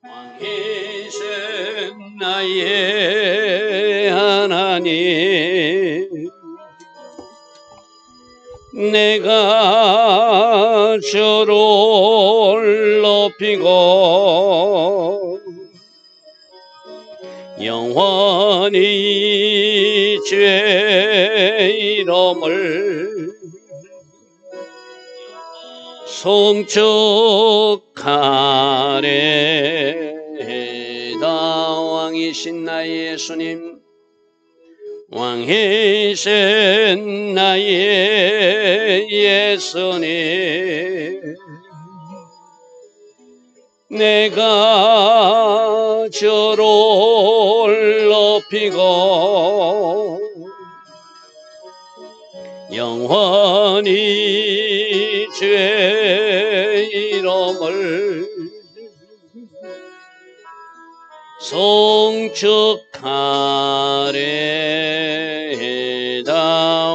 왕이신 나의 하나님, 내가 주를 높이고 영원히 죄 이름을 송축하리다. 왕이신 나의 예수님, 왕이신 나의 예수님, 내가 주를 높이고 영원히 죄 이름을 송축하리다.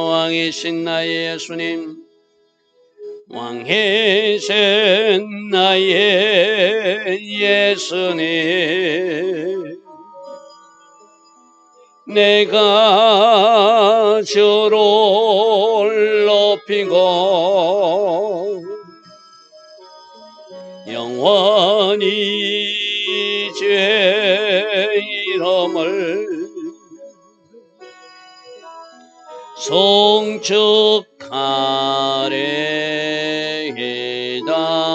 왕이신 나의 예수님, 왕이신 나의 예수님, 내가 주를 높이고 영원히 죄 이름을 송축하리이다.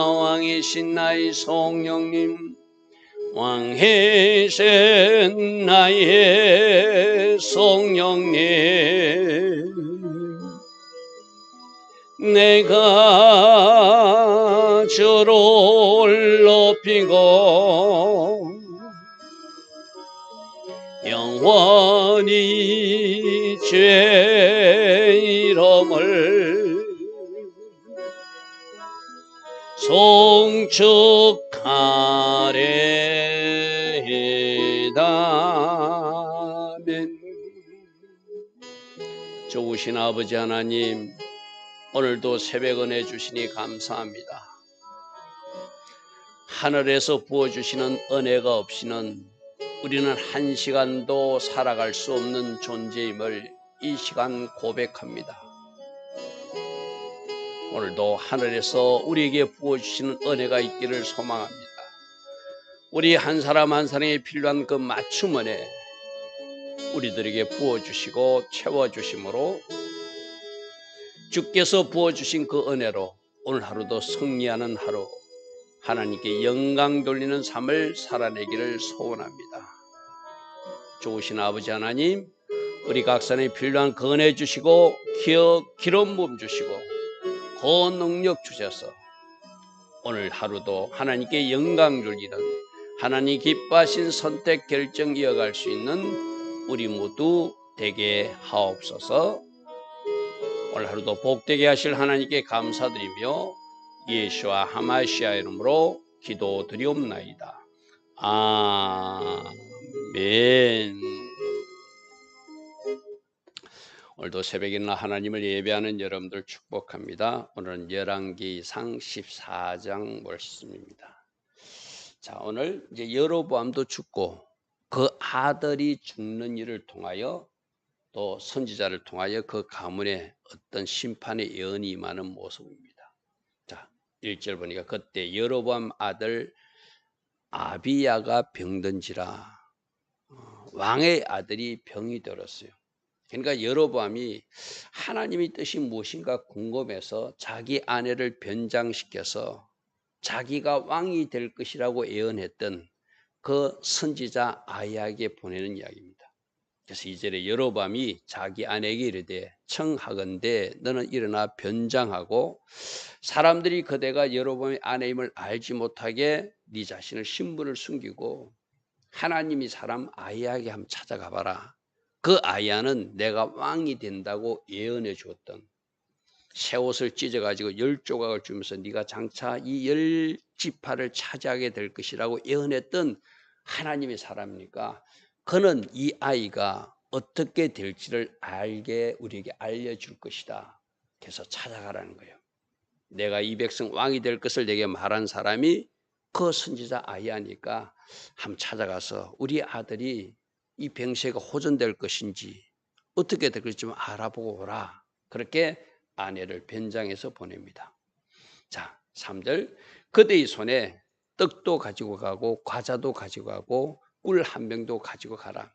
왕이신 나의 성령님, 왕이신 나의 성령님, 내가 주를 높이고 영원히 죄 이름을 송축하리이다. 아멘. 좋으신 아버지 하나님, 오늘도 새벽 은혜 주시니 감사합니다. 하늘에서 부어주시는 은혜가 없이는 우리는 한 시간도 살아갈 수 없는 존재임을 이 시간 고백합니다. 오늘도 하늘에서 우리에게 부어주시는 은혜가 있기를 소망합니다. 우리 한 사람 한 사람이 필요한 그 맞춤 은혜 우리들에게 부어주시고 채워주심으로 주께서 부어주신 그 은혜로 오늘 하루도 승리하는 하루, 하나님께 영광 돌리는 삶을 살아내기를 소원합니다. 좋으신 아버지 하나님, 우리 각산에 필요한 그 은혜 주시고 기름 부음 주시고 그 능력 주셔서 오늘 하루도 하나님께 영광 돌리는, 하나님 기뻐하신 선택 결정 이어갈 수 있는 우리 모두 되게 하옵소서. 오늘 하루도 복되게 하실 하나님께 감사드리며 예수와 하마시아 이름으로 기도드리옵나이다. 아멘. 오늘도 새벽이나 하나님을 예배하는 여러분들 축복합니다. 오늘은 열왕기상 14장 말씀입니다. 자, 오늘 이제 여로보암도 죽고 그 아들이 죽는 일을 통하여 또 선지자를 통하여 그 가문에 어떤 심판의 예언이 임하는 모습입니다. 자, 1절 보니까 그때 여로보암 아들 아비야가 병든지라, 왕의 아들이 병이 들었어요. 그러니까 여로보암이 하나님의 뜻이 무엇인가 궁금해서 자기 아내를 변장시켜서 자기가 왕이 될 것이라고 예언했던 그 선지자 아이야에게 보내는 이야기입니다. 그래서 2절에 여로보암이 자기 아내에게 이르되 청하건대 너는 일어나 변장하고 사람들이 그대가 여로보암의 아내임을 알지 못하게 네 자신을 신분을 숨기고 하나님이 사람 아이야에게 한번 찾아가 봐라. 그 아이야는 내가 왕이 된다고 예언해 주었던 새 옷을 찢어가지고 10조각을 주면서 네가 장차 이 10지파를 차지하게 될 것이라고 예언했던 하나님의 사람이니까 그는 이 아이가 어떻게 될지를 우리에게 알려줄 것이다. 그래서 찾아가라는 거예요. 내가 이 백성 왕이 될 것을 내게 말한 사람이 그 선지자 아이야니까 한번 찾아가서 우리 아들이 이 병세가 호전될 것인지 어떻게 될 것인지 좀 알아보고 오라. 그렇게 아내를 변장해서 보냅니다. 자, 3절. 그대의 손에 떡도 가지고 가고 과자도 가지고 가고 꿀 한 병도 가지고 가라.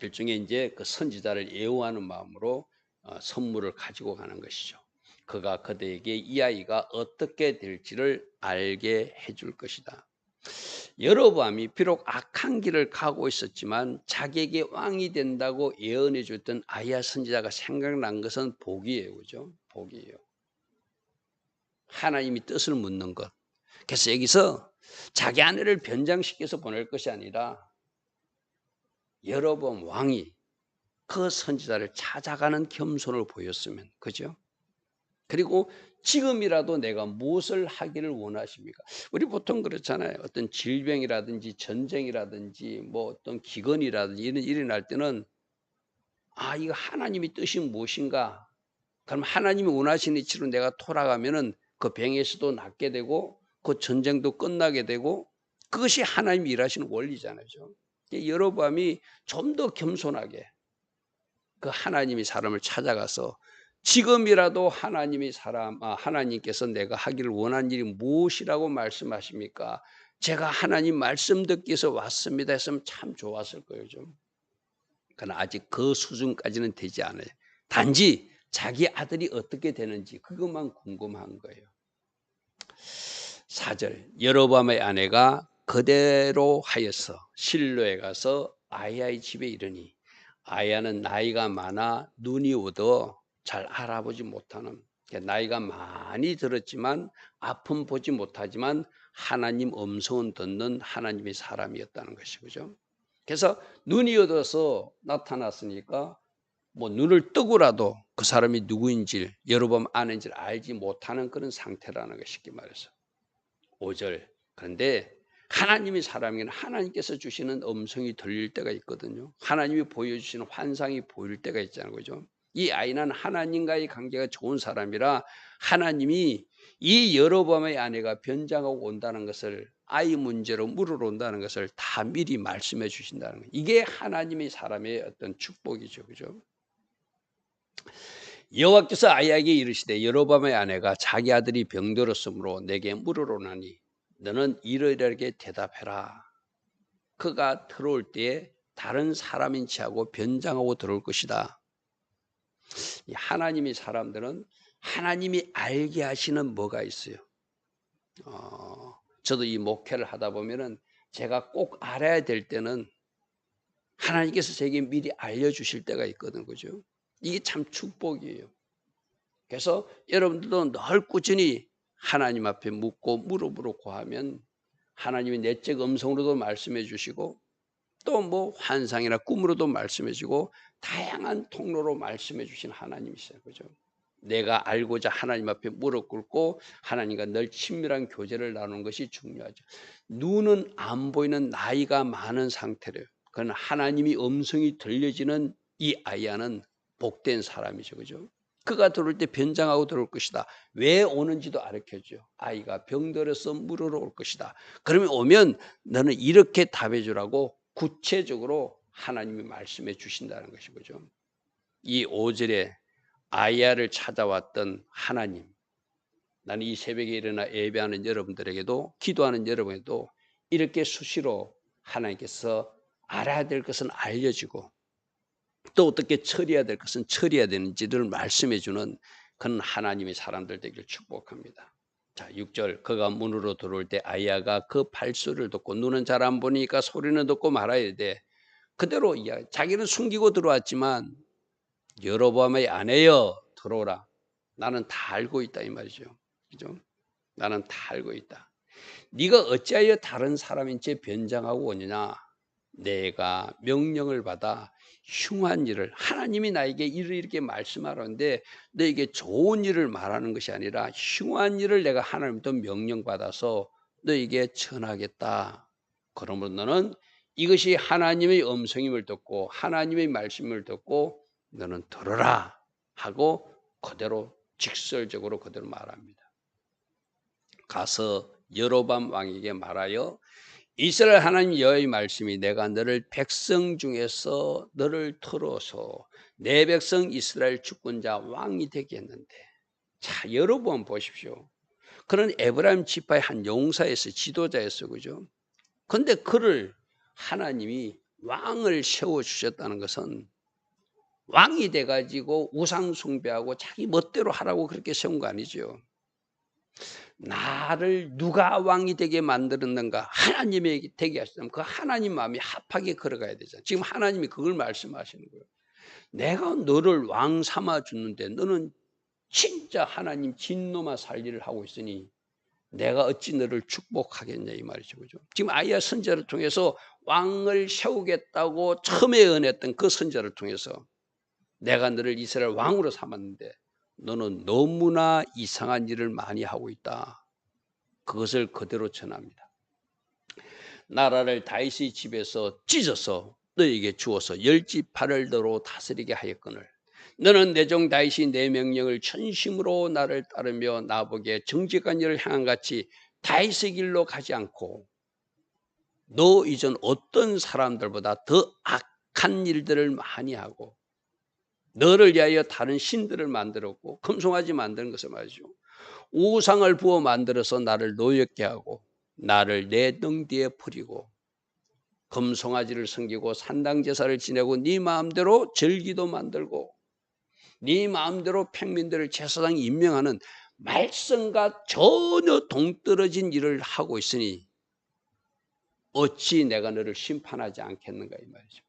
일종의 이제 그 선지자를 예우하는 마음으로 선물을 가지고 가는 것이죠. 그가 그대에게 이 아이가 어떻게 될지를 알게 해줄 것이다. 여로보암이 비록 악한 길을 가고 있었지만 자기에게 왕이 된다고 예언해 줬던 아이야 선지자가 생각난 것은 복이에요. 그죠? 복이에요. 하나님이 뜻을 묻는 것. 그래서 여기서 자기 아내를 변장시켜서 보낼 것이 아니라 여로보암 왕이 그 선지자를 찾아가는 겸손을 보였으면, 그죠? 그리고 지금이라도 내가 무엇을 하기를 원하십니까? 우리 보통 그렇잖아요. 어떤 질병이라든지 전쟁이라든지 뭐 어떤 기근이라든지 이런 일이 날 때는 이거 하나님의 뜻이 무엇인가? 그럼 하나님이 원하시는 이치로 내가 돌아가면은 그 병에서도 낫게 되고 그 전쟁도 끝나게 되고 그것이 하나님이 일하시는 원리잖아요. 여로보암이 좀 더 겸손하게 그 하나님이 사람을 찾아가서 지금이라도 하나님께서 내가 하기를 원하는 일이 무엇이라고 말씀하십니까? 제가 하나님 말씀 듣기 위해서 왔습니다 했으면 참 좋았을 거예요. 그러나 아직 그 수준까지는 되지 않아요. 단지 자기 아들이 어떻게 되는지 그것만 궁금한 거예요. 4절. 여로보암의 아내가 그대로 하여서 실로에 가서 아이야의 집에 이르니 아이야는 나이가 많아 눈이 어두워 잘 알아보지 못하는, 나이가 많이 들었지만 앞은 보지 못하지만 하나님 음성은 듣는 하나님의 사람이었다는 것이죠. 그래서 눈이 어두워서 나타났으니까 뭐 눈을 뜨고라도 그 사람이 누구인지 여로보암 아내인지를 알지 못하는 그런 상태라는 것이 쉽게 말해서. 5절. 그런데 하나님이 사람에게는 하나님께서 주시는 음성이 들릴 때가 있거든요. 하나님이 보여주시는 환상이 보일 때가 있잖아요. 그죠? 이 아이는 하나님과의 관계가 좋은 사람이라 하나님이 이 여로보암의 아내가 변장하고 온다는 것을 아이 문제로 물으러 온다는 것을 다 미리 말씀해 주신다는 거예요. 이게 하나님의 사람의 어떤 축복이죠. 그죠? 여호와께서 아이야에게 이르시되 여로보암의 아내가 자기 아들이 병들었으므로 내게 물으러 오나니 너는 이러이러하게 대답해라. 그가 들어올 때에 다른 사람인 체하고 변장하고 들어올 것이다. 하나님의 사람들은 하나님이 알게 하시는 뭐가 있어요. 저도 이 목회를 하다 보면은 제가 꼭 알아야 될 때는 하나님께서 제게 미리 알려주실 때가 있거든. 그죠? 이게 참 축복이에요. 그래서 여러분들도 늘 꾸준히 하나님 앞에 묻고 무릎으로 구하면 하나님이 내적 음성으로도 말씀해 주시고 또 뭐 환상이나 꿈으로도 말씀해 주고 다양한 통로로 말씀해 주신 하나님이세요. 그죠? 내가 알고자 하나님 앞에 무릎 꿇고 하나님과 늘 친밀한 교제를 나누는 것이 중요하죠. 눈은 안 보이는 나이가 많은 상태래요. 그건 하나님이 음성이 들려지는 이 아이야는 복된 사람이죠. 그죠? 그가 들어올 때 변장하고 들어올 것이다. 왜 오는지도 알려줘. 아이가 병들어서 물으러 올 것이다. 그러면 오면 너는 이렇게 답해 주라고 구체적으로 하나님이 말씀해 주신다는 것이죠. 이 5절에 아이야를 찾아왔던 하나님, 나는 이 새벽에 일어나 예배하는 여러분들에게도 기도하는 여러분에게도 이렇게 수시로 하나님께서 알아야 될 것은 알려주고 또 어떻게 처리해야 될 것은 처리해야 되는지를 말씀해 주는 그런 하나님의 사람들 되기를 축복합니다. 자, 6절. 그가 문으로 들어올 때 아이야가 그 발소리를 듣고 눈은 잘 안 보니까 소리는 듣고 말아야 돼. 그대로 자기는 숨기고 들어왔지만 여로보암의 아내여 들어오라. 나는 다 알고 있다 이 말이죠. 그죠? 나는 다 알고 있다. 네가 어찌하여 다른 사람인 채 변장하고 오느냐? 내가 명령을 받아 흉한 일을, 하나님이 나에게 일을 이렇게 말씀하라는데 너에게 좋은 일을 말하는 것이 아니라 흉한 일을 내가 하나님부터 명령받아서 너에게 전하겠다. 그러므로 너는 이것이 하나님의 음성임을 듣고 하나님의 말씀을 듣고 너는 들어라 하고 그대로 직설적으로 그대로 말합니다. 가서 여로밤 왕에게 말하여 이스라엘 하나님 여호와의 말씀이 내가 너를 백성 중에서 너를 틀어서 내 백성 이스라엘 주권자 왕이 되게 했는데, 자 여로보암 보십시오. 그런 에브라임 지파의 한 용사였어요. 지도자였어요. 그죠? 근데 그를 하나님이 왕을 세워주셨다는 것은 왕이 돼가지고 우상 숭배하고 자기 멋대로 하라고 그렇게 세운 거 아니죠. 나를 누가 왕이 되게 만들었는가? 하나님이 되게 하셨다면 그 하나님 마음이 합하게 걸어가야 되잖아요. 지금 하나님이 그걸 말씀하시는 거예요. 내가 너를 왕 삼아 주는데 너는 진짜 하나님 진노만 살리를 하고 있으니 내가 어찌 너를 축복하겠냐 이 말이죠. 그죠? 지금 아이야 선지자를 통해서 왕을 세우겠다고 처음에 은했던 그 선지자를 통해서 내가 너를 이스라엘 왕으로 삼았는데 너는 너무나 이상한 일을 많이 하고 있다. 그것을 그대로 전합니다. 나라를 다윗의 집에서 찢어서 너에게 주어서 열지파를 너로 다스리게 하였거늘 너는 내 종 다윗이 내 명령을 전심으로 나를 따르며 나보게 정직한 일을 향한 같이 다윗의 길로 가지 않고 너 이전 어떤 사람들보다 더 악한 일들을 많이 하고 너를 위하여 다른 신들을 만들었고 금송아지 만드는 것을 말이죠. 우상을 부어 만들어서 나를 노엽게 하고 나를 내 등 뒤에 버리고 금송아지를 섬기고 산당제사를 지내고 네 마음대로 절기도 만들고 네 마음대로 평민들을 제사장 임명하는 말씀과 전혀 동떨어진 일을 하고 있으니 어찌 내가 너를 심판하지 않겠는가 이 말이죠.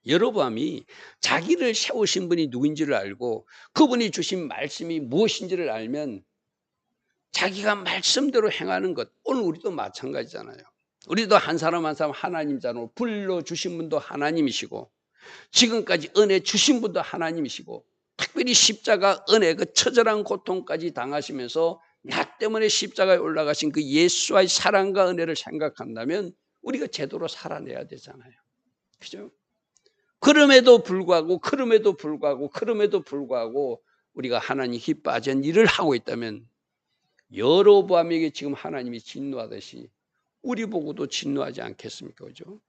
여로보암이 자기를 세우신 분이 누구인지를 알고 그분이 주신 말씀이 무엇인지를 알면 자기가 말씀대로 행하는 것, 오늘 우리도 마찬가지잖아요. 우리도 한 사람 한 사람 하나님 자로 불러주신 분도 하나님이시고 지금까지 은혜 주신 분도 하나님이시고 특별히 십자가 은혜 그 처절한 고통까지 당하시면서 나 때문에 십자가에 올라가신 그 예수와의 사랑과 은혜를 생각한다면 우리가 제대로 살아내야 되잖아요. 그죠? 그럼에도 불구하고 우리가 하나님 힘 빠진 일을 하고 있다면 여로보암에게 지금 하나님이 진노하듯이 우리 보고도 진노하지 않겠습니까? 그죠?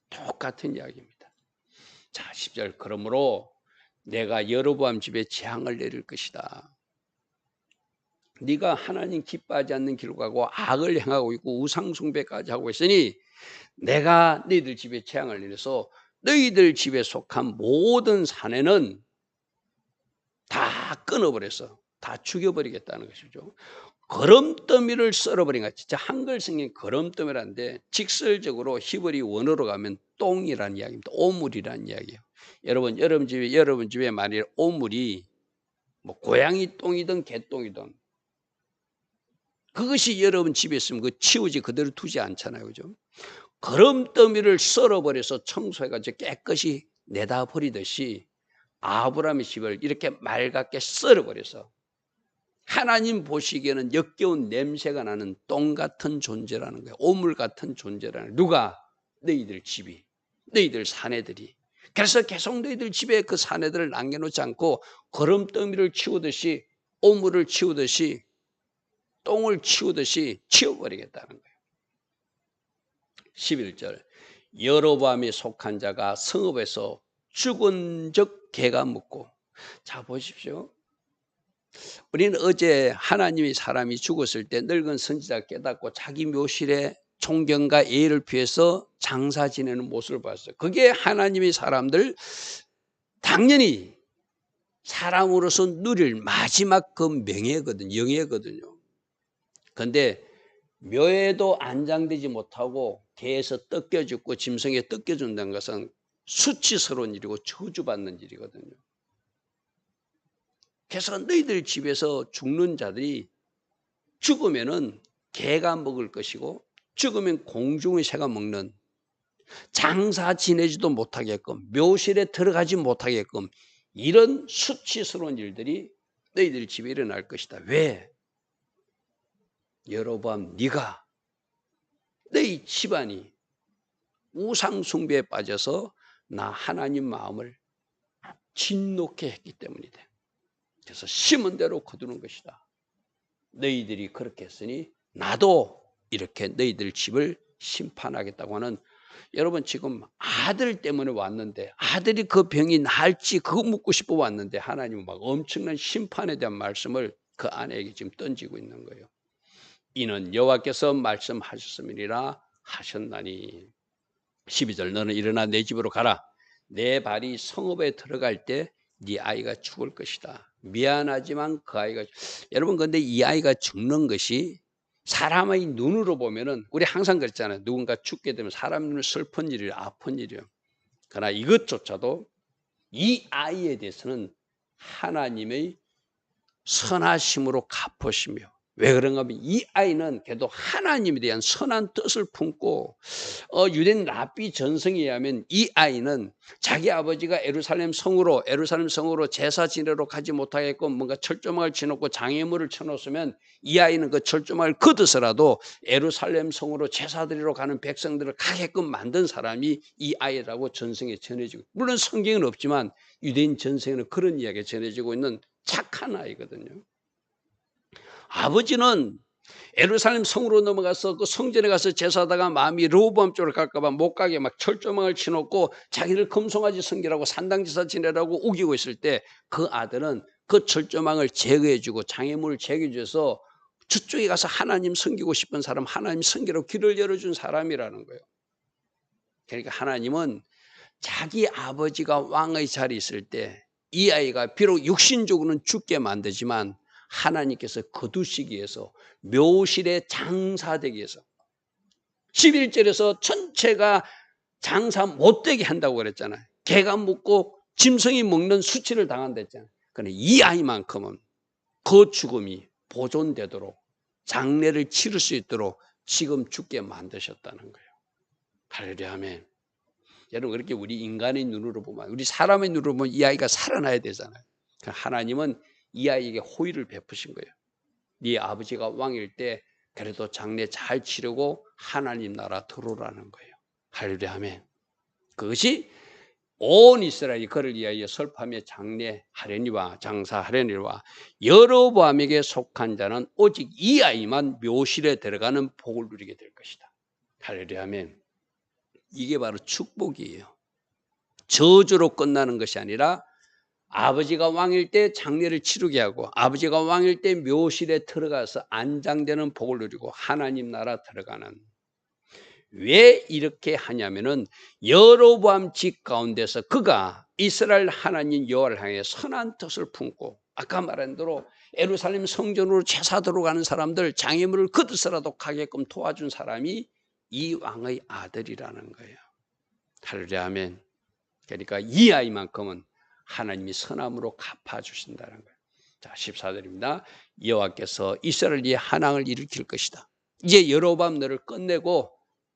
똑같은 이야기입니다. 자, 10절 그러므로 내가 여로보암 집에 재앙을 내릴 것이다. 네가 하나님 기뻐하지 않는 길로 가고 악을 행하고 있고 우상숭배까지 하고 있으니 내가 너희들 집에 재앙을 내려서 너희들 집에 속한 모든 사내는 다 끊어버려서 다 죽여버리겠다는 것이죠. 거름더미를 썰어버린 것. 진짜 한글 성경 거름더미라는데 직설적으로 히브리 원어로 가면 똥이라는 이야기입니다. 오물이라는 이야기예요. 여러분 집에 만일 오물이 뭐 고양이 똥이든 개똥이든 그것이 여러분 집에 있으면 그 치우지 그대로 두지 않잖아요. 그죠? 거름더미를 썰어버려서 청소해가지고 깨끗이 내다 버리듯이 아브라함의 집을 이렇게 맑게 썰어버려서 하나님 보시기에는 역겨운 냄새가 나는 똥 같은 존재라는 거예요. 오물 같은 존재라는 거예요. 누가? 너희들 집이, 너희들 사내들이. 그래서 계속 너희들 집에 그 사내들을 남겨놓지 않고 거름더미를 치우듯이 오물을 치우듯이 똥을 치우듯이 치워버리겠다는 거예요. 11절 여로보암에 속한 자가 성읍에서 죽은 적 개가 묻고. 자 보십시오. 우리는 어제 하나님이 사람이 죽었을 때 늙은 선지자가 깨닫고 자기 묘실에 존경과 예의를 피해서 장사 지내는 모습을 봤어요. 그게 하나님의 사람들 당연히 사람으로서 누릴 마지막 그 명예거든요. 영예거든요. 그런데 묘에도 안장되지 못하고 개에서 뜯겨 죽고 짐승에 뜯겨 준다는 것은 수치스러운 일이고 저주받는 일이거든요. 그래서 너희들 집에서 죽는 자들이 죽으면은 개가 먹을 것이고 죽으면 공중의 새가 먹는, 장사 지내지도 못하게끔 묘실에 들어가지 못하게끔 이런 수치스러운 일들이 너희들 집에 일어날 것이다. 왜? 여로보암 네가 너희 집안이 우상 숭배에 빠져서 나 하나님 마음을 진노케 했기 때문이다. 그래서 심은 대로 거두는 것이다. 너희들이 그렇게 했으니 나도 이렇게 너희들 집을 심판하겠다고 하는, 여러분 지금 아들 때문에 왔는데 아들이 그 병이 나을지 그거 묻고 싶어 왔는데 하나님은 막 엄청난 심판에 대한 말씀을 그 아내에게 지금 던지고 있는 거예요. 이는 여호와께서 말씀하셨음이니라 하셨나니. 12절 너는 일어나 내 집으로 가라. 내 발이 성읍에 들어갈 때 네 아이가 죽을 것이다. 미안하지만 그 아이가, 여러분 근데 이 아이가 죽는 것이 사람의 눈으로 보면은 우리 항상 그랬잖아요. 누군가 죽게 되면 사람 눈은 슬픈 일이에요, 아픈 일이에요. 그러나 이것조차도 이 아이에 대해서는 하나님의 선하심으로 갚으시며, 왜 그런가 하면 이 아이는 그래도 하나님에 대한 선한 뜻을 품고, 유대인 랍비 전승에 의하면 이 아이는 자기 아버지가 예루살렘 성으로 제사 지내러 가지 못하게끔 뭔가 철조망을 쳐놓고 장애물을 쳐놓으면 이 아이는 그 철조망을 걷어서라도 예루살렘 성으로 제사 드리러 가는 백성들을 가게끔 만든 사람이 이 아이라고 전승에 전해지고, 물론 성경은 없지만 유대인 전승에는 그런 이야기가 전해지고 있는 착한 아이거든요. 아버지는 예루살렘 성으로 넘어가서 그 성전에 가서 제사하다가 마음이 르호보암 쪽으로 갈까봐 못 가게 막 철조망을 쳐놓고 자기를 금송아지 섬기라고 산당제사 지내라고 우기고 있을 때 그 아들은 그 철조망을 제거해주고 장애물을 제거해줘서 저쪽에 가서 하나님 섬기고 싶은 사람 하나님 섬기라고 길을 열어준 사람이라는 거예요. 그러니까 하나님은 자기 아버지가 왕의 자리에 있을 때 이 아이가 비록 육신적으로는 죽게 만들지만 하나님께서 거두시기 위해서, 묘실에 장사되기 위해서, 11절에서 전체가 장사 못되게 한다고 그랬잖아요. 개가 묻고 짐승이 먹는 수치를 당한다 했잖아요. 그런데 이 아이만큼은 그 죽음이 보존되도록 장례를 치를 수 있도록 지금 죽게 만드셨다는 거예요. 할렐루야 아멘. 여러분 그렇게 우리 인간의 눈으로 보면, 우리 사람의 눈으로 보면 이 아이가 살아나야 되잖아요. 하나님은 이 아이에게 호의를 베푸신 거예요. 네 아버지가 왕일 때 그래도 장례 잘 치르고 하나님 나라 들어오라는 거예요. 할렐루야 아멘. 그것이 온 이스라엘이 그를 위하여 설파하며 장례하려니와 장사하려니와 여로보암에게 속한 자는 오직 이 아이만 묘실에 들어가는 복을 누리게 될 것이다. 할렐루야 아멘. 이게 바로 축복이에요. 저주로 끝나는 것이 아니라 아버지가 왕일 때 장례를 치르게 하고 아버지가 왕일 때 묘실에 들어가서 안장되는 복을 누리고 하나님 나라 들어가는. 왜 이렇게 하냐면은 여로보암 집 가운데서 그가 이스라엘 하나님 여호와를 향해 선한 뜻을 품고, 아까 말한 대로 예루살렘 성전으로 제사 들어가는 사람들 장애물을 걷어서라도 가게끔 도와준 사람이 이 왕의 아들이라는 거예요. 할렐루야 아멘. 그러니까 이 아이만큼은 하나님이 선함으로 갚아주신다는 거예요. 자 14절입니다. 여호와께서 이스라엘의 한왕을 일으킬 것이다. 이제 여로보암 너를 끝내고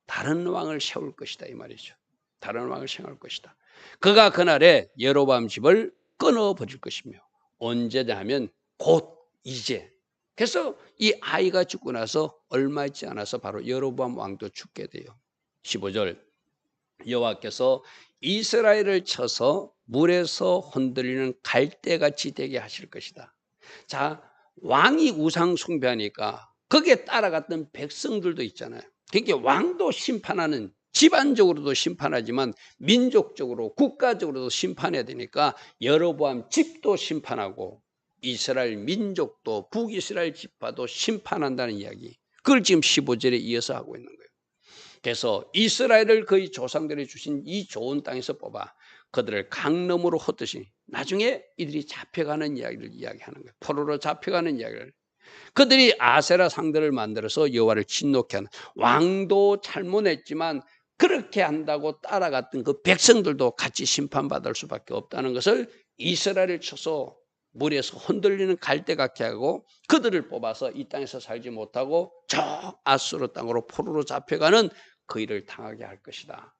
다른 왕을 세울 것이다 이 말이죠. 다른 왕을 세울 것이다. 그가 그날에 여로보암 집을 끊어버릴 것이며, 언제냐 하면 곧 이제. 그래서 이 아이가 죽고 나서 얼마 있지 않아서 바로 여로보암 왕도 죽게 돼요. 15절 여호와께서 이스라엘을 쳐서 물에서 흔들리는 갈대같이 되게 하실 것이다. 자, 왕이 우상 숭배하니까 거기에 따라갔던 백성들도 있잖아요. 그러니까 왕도 심판하는, 집안적으로도 심판하지만 민족적으로 국가적으로도 심판해야 되니까 여로보암 집도 심판하고 이스라엘 민족도 북이스라엘 지파도 심판한다는 이야기, 그걸 지금 15절에 이어서 하고 있는 거예요. 그래서 이스라엘을 그의 조상들이 주신 이 좋은 땅에서 뽑아 그들을 강넘으로 헛듯이, 나중에 이들이 잡혀가는 이야기를 이야기하는 거예요. 포로로 잡혀가는 이야기를. 그들이 아세라 상들을 만들어서 여호와를 진노케 하는, 왕도 잘못했지만 그렇게 한다고 따라갔던 그 백성들도 같이 심판받을 수밖에 없다는 것을 이스라엘을 쳐서 물에서 흔들리는 갈대같게 하고 그들을 뽑아서 이 땅에서 살지 못하고 저 아수르 땅으로 포로로 잡혀가는 그 일을 당하게 할 것이다.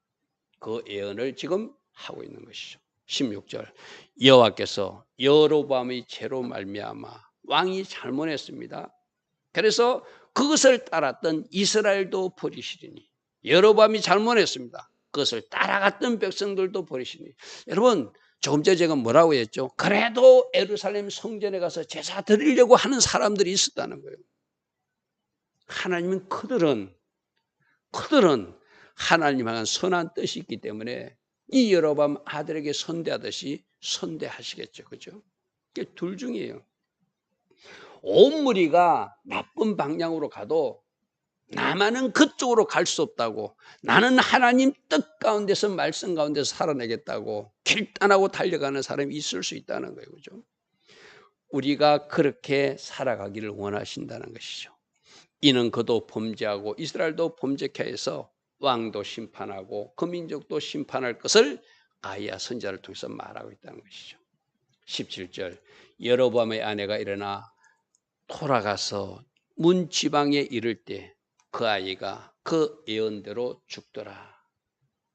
그 예언을 지금 하고 있는 것이죠. 16절 여호와께서 여로보암의 죄로 말미암아 왕이 잘못했습니다. 그래서 그것을 따랐던 이스라엘도 버리시리니 여로보암이 잘못했습니다. 그것을 따라갔던 백성들도 버리시니 여러분 조금 전에 제가 뭐라고 했죠? 그래도 예루살렘 성전에 가서 제사 드리려고 하는 사람들이 있었다는 거예요. 하나님은 그들은 하나님 향한 선한 뜻이 있기 때문에 이 여로보암 아들에게 선대하듯이 선대하시겠죠. 그죠? 이게 둘 중이에요. 온 무리가 나쁜 방향으로 가도 나만은 그쪽으로 갈 수 없다고, 나는 하나님 뜻 가운데서 말씀 가운데서 살아내겠다고 결단하고 달려가는 사람이 있을 수 있다는 거예요. 그죠? 우리가 그렇게 살아가기를 원하신다는 것이죠. 이는 그도 범죄하고 이스라엘도 범죄케 해서 왕도 심판하고 그 민족도 심판할 것을 아이야 선지자를 통해서 말하고 있다는 것이죠. 17절 여로보암의 아내가 일어나 돌아가서 문 지방에 이를 때 그 아이가 그 예언대로 죽더라.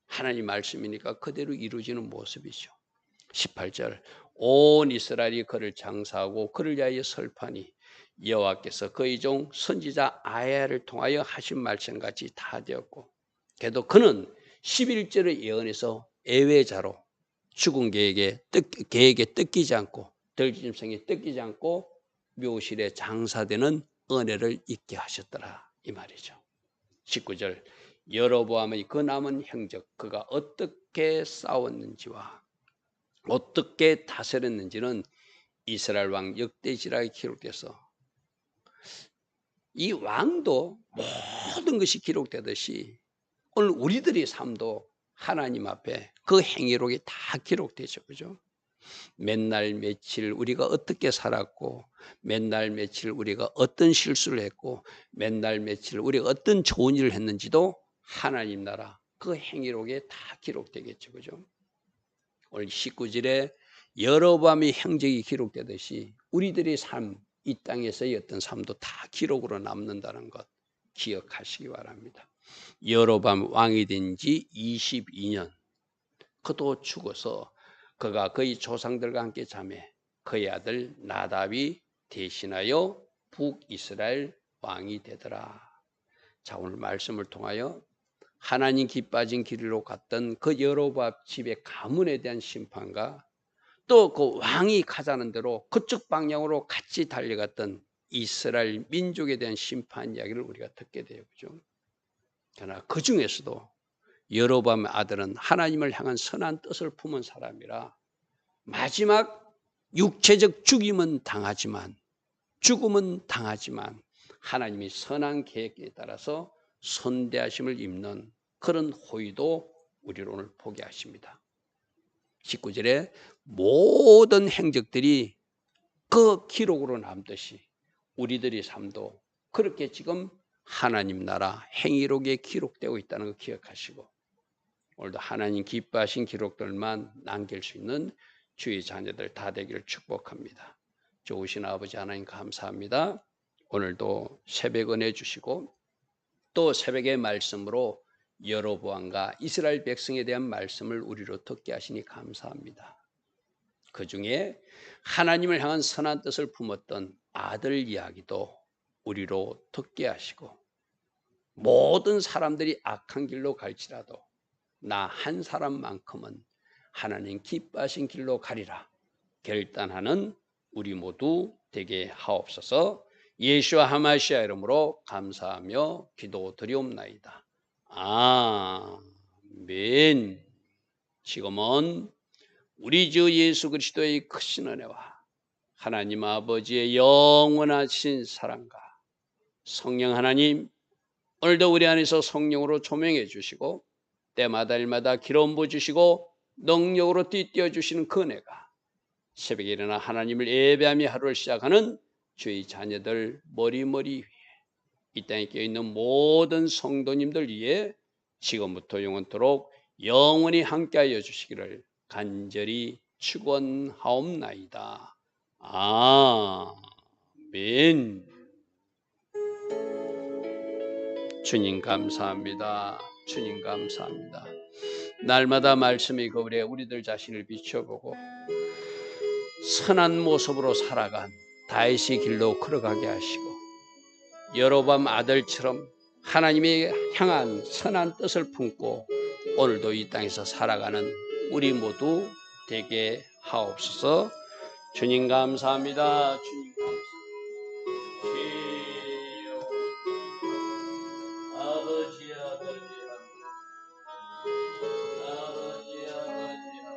하나님 말씀이니까 그대로 이루어지는 모습이죠. 18절 온 이스라엘이 그를 장사하고 그를 위하여 설파니 여호와께서 그의 종 선지자 아야를 통하여 하신 말씀같이 다 되었고 그래도 그는 11절의 예언에서 예외자로 죽은 개에게 뜯기지 않고 들짐승에 뜯기지 않고 묘실에 장사되는 은혜를 잊게 하셨더라 이 말이죠. 19절 여로보암의 그 남은 행적 그가 어떻게 싸웠는지와 어떻게 다스렸는지는 이스라엘 왕 역대지라에 기록돼서 이 왕도 모든 것이 기록되듯이 오늘 우리들의 삶도 하나님 앞에 그 행위록이 다 기록되죠. 그죠? 맨날 며칠 우리가 어떻게 살았고 맨날 며칠 우리가 어떤 실수를 했고 맨날 며칠 우리가 어떤 좋은 일을 했는지도 하나님 나라 그 행위록에 다 기록되겠죠. 그죠? 오늘 19절에 여로보암의 행적이 기록되듯이 우리들의 삶, 이 땅에서의 어떤 삶도 다 기록으로 남는다는 것 기억하시기 바랍니다. 여로보암 왕이 된 지 22년 그도 죽어서 그가 그의 조상들과 함께 자매 그의 아들 나답이 대신하여 북이스라엘 왕이 되더라. 자, 오늘 말씀을 통하여 하나님 기빠진 길로 갔던 그 여로보암 집의 가문에 대한 심판과 또 그 왕이 가자는 대로 그쪽 방향으로 같이 달려갔던 이스라엘 민족에 대한 심판 이야기를 우리가 듣게 돼요. 그죠? 그러나 그 중에서도 여로보암의 아들은 하나님을 향한 선한 뜻을 품은 사람이라 마지막 육체적 죽음은 당하지만 하나님이 선한 계획에 따라서 선대하심을 입는 그런 호의도 우리를 오늘 보게 하십니다. 19절에 모든 행적들이 그 기록으로 남듯이 우리들의 삶도 그렇게 지금 하나님 나라 행위록에 기록되고 있다는 걸 기억하시고 오늘도 하나님 기뻐하신 기록들만 남길 수 있는 주의 자녀들 다 되기를 축복합니다. 좋으신 아버지 하나님 감사합니다. 오늘도 새벽 은혜 주시고 또 새벽의 말씀으로 여로보암과 이스라엘 백성에 대한 말씀을 우리로 듣게 하시니 감사합니다. 그 중에 하나님을 향한 선한 뜻을 품었던 아들 이야기도 우리로 듣게 하시고 모든 사람들이 악한 길로 갈지라도 나 한 사람만큼은 하나님 기뻐하신 길로 가리라 결단하는 우리 모두 되게 하옵소서. 예수와 하마시아 이름으로 감사하며 기도드리옵나이다. 아멘. 지금은 우리 주 예수 그리스도의 크신 은혜와 하나님 아버지의 영원하신 사랑과 성령 하나님 오늘도 우리 안에서 성령으로 조명해 주시고 때마다 일마다 기름 부어 주시고 능력으로 띠띠어 주시는 그 은혜가 새벽에 일어나 하나님을 예배하며 하루를 시작하는 주의 자녀들 머리머리 위에 이 땅에 깨어있는 모든 성도님들 위에 지금부터 영원토록 영원히 함께하여 주시기를 간절히 축원하옵나이다. 아멘. 주님 감사합니다. 주님 감사합니다. 날마다 말씀이 거울에 우리들 자신을 비춰보고 선한 모습으로 살아간 다윗의 길로 걸어가게 하시고 여로밤 아들처럼 하나님이 향한 선한 뜻을 품고 오늘도 이 땅에서 살아가는 우리 모두 되게 하옵소서. 주님 감사합니다. 주님 감사합니다.